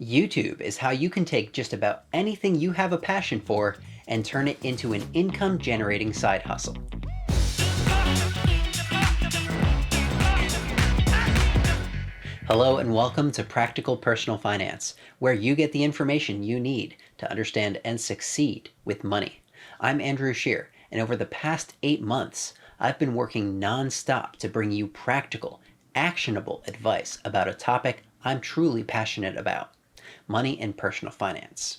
YouTube is how you can take just about anything you have a passion for and turn it into an income-generating side hustle. Hello and welcome to Practical Personal Finance, where you get the information you need to understand and succeed with money. I'm Andrew Shear, and over the past 8 months, I've been working non-stop to bring you practical, actionable advice about a topic I'm truly passionate about: money and personal finance.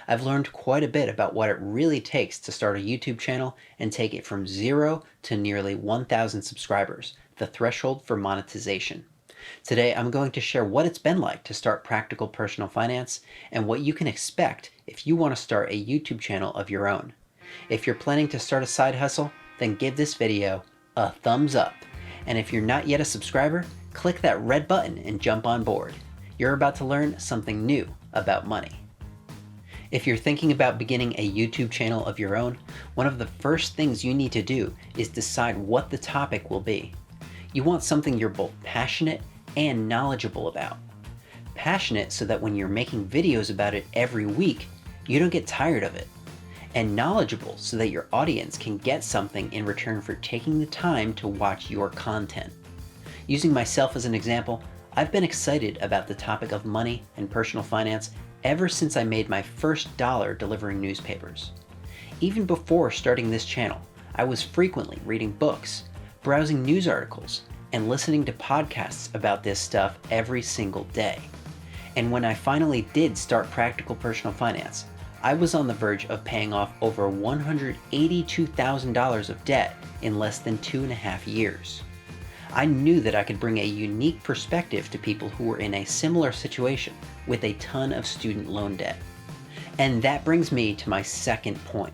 I've learned quite a bit about what it really takes to start a YouTube channel and take it from 0 to nearly 1,000 subscribers, the threshold for monetization. Today, I'm going to share what it's been like to start Practical Personal Finance and what you can expect if you want to start a YouTube channel of your own. If you're planning to start a side hustle, then give this video a thumbs up. And if you're not yet a subscriber, click that red button and jump on board. You're about to learn something new about money. If you're thinking about beginning a YouTube channel of your own, one of the first things you need to do is decide what the topic will be. You want something you're both passionate and knowledgeable about. Passionate so that when you're making videos about it every week, you don't get tired of it. And knowledgeable so that your audience can get something in return for taking the time to watch your content. Using myself as an example, I've been excited about the topic of money and personal finance ever since I made my first dollar delivering newspapers. Even before starting this channel, I was frequently reading books, browsing news articles, and listening to podcasts about this stuff every single day. And when I finally did start Practical Personal Finance, I was on the verge of paying off over $182,000 of debt in less than 2.5 years. I knew that I could bring a unique perspective to people who were in a similar situation with a ton of student loan debt. And that brings me to my second point.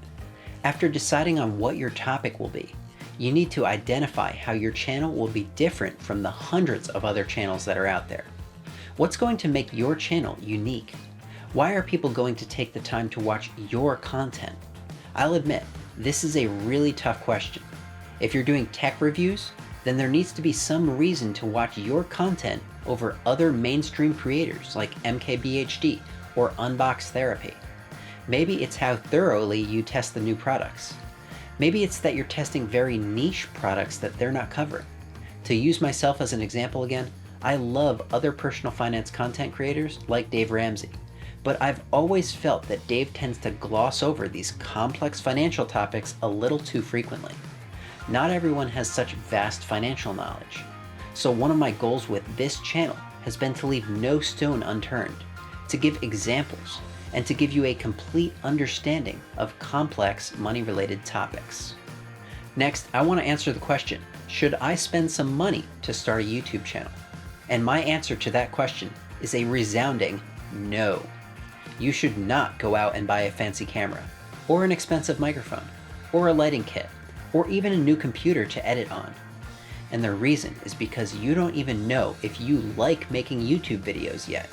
After deciding on what your topic will be, you need to identify how your channel will be different from the hundreds of other channels that are out there. What's going to make your channel unique? Why are people going to take the time to watch your content? I'll admit, this is a really tough question. If you're doing tech reviews, then there needs to be some reason to watch your content over other mainstream creators like MKBHD or Unbox Therapy. Maybe it's how thoroughly you test the new products. Maybe it's that you're testing very niche products that they're not covering. To use myself as an example again, I love other personal finance content creators like Dave Ramsey, but I've always felt that Dave tends to gloss over these complex financial topics a little too frequently. Not everyone has such vast financial knowledge. So one of my goals with this channel has been to leave no stone unturned, to give examples, and to give you a complete understanding of complex money-related topics. Next, I want to answer the question, should I spend some money to start a YouTube channel? And my answer to that question is a resounding no. You should not go out and buy a fancy camera, or an expensive microphone, or a lighting kit, or even a new computer to edit on. And the reason is because you don't even know if you like making YouTube videos yet.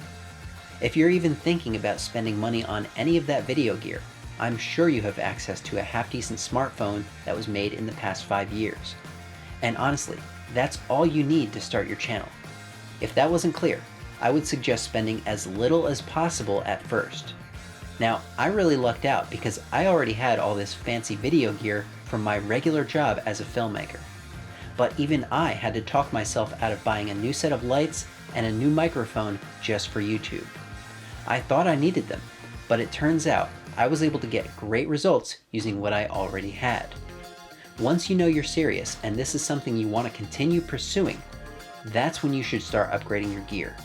If you're even thinking about spending money on any of that video gear, I'm sure you have access to a half-decent smartphone that was made in the past 5 years. And honestly, that's all you need to start your channel. If that wasn't clear, I would suggest spending as little as possible at first. Now, I really lucked out because I already had all this fancy video gear from my regular job as a filmmaker. But even I had to talk myself out of buying a new set of lights and a new microphone just for YouTube. I thought I needed them, but it turns out I was able to get great results using what I already had. Once you know you're serious and this is something you want to continue pursuing, that's when you should start upgrading your gear.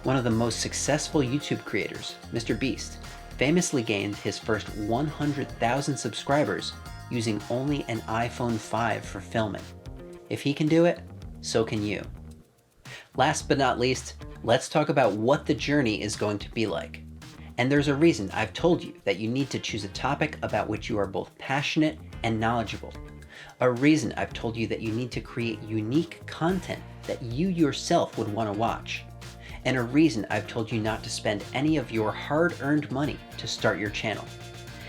One of the most successful YouTube creators, Mr. Beast, famously gained his first 100,000 subscribers using only an iPhone 5 for filming. If he can do it, so can you. Last but not least, let's talk about what the journey is going to be like. And there's a reason I've told you that you need to choose a topic about which you are both passionate and knowledgeable. A reason I've told you that you need to create unique content that you yourself would want to watch. And a reason I've told you not to spend any of your hard-earned money to start your channel.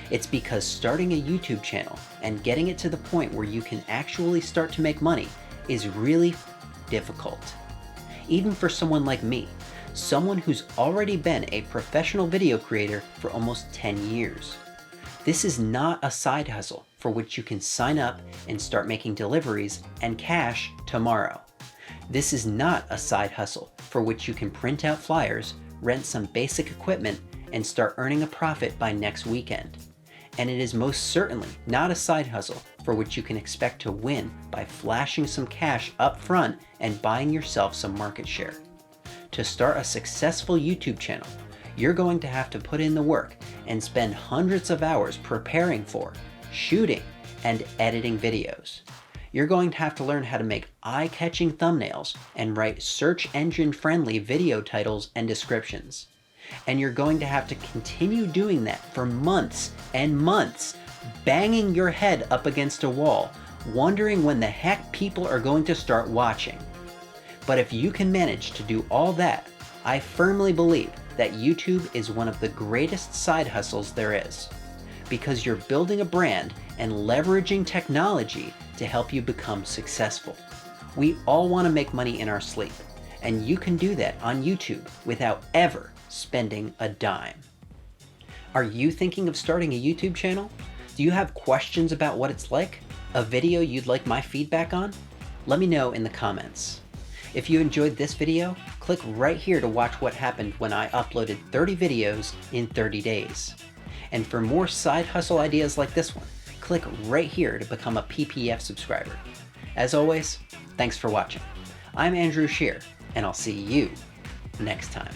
It's because starting a YouTube channel and getting it to the point where you can actually start to make money is really difficult. Even for someone like me, someone who's already been a professional video creator for almost 10 years. This is not a side hustle for which you can sign up and start making deliveries and cash tomorrow. This is not a side hustle for which you can print out flyers, rent some basic equipment, and start earning a profit by next weekend. And it is most certainly not a side hustle for which you can expect to win by flashing some cash up front and buying yourself some market share. To start a successful YouTube channel, you're going to have to put in the work and spend hundreds of hours preparing for, shooting, and editing videos. You're going to have to learn how to make eye-catching thumbnails and write search engine-friendly video titles and descriptions. And you're going to have to continue doing that for months and months, banging your head up against a wall, wondering when the heck people are going to start watching. But if you can manage to do all that, I firmly believe that YouTube is one of the greatest side hustles there is, because you're building a brand and leveraging technology to help you become successful. We all want to make money in our sleep, and you can do that on YouTube without ever spending a dime. Are you thinking of starting a YouTube channel? Do you have questions about what it's like? A video you'd like my feedback on? Let me know in the comments. If you enjoyed this video, click right here to watch what happened when I uploaded 30 videos in 30 days. And for more side hustle ideas like this one, click right here to become a PPF subscriber. As always, thanks for watching. I'm Andrew Scheer, and I'll see you next time.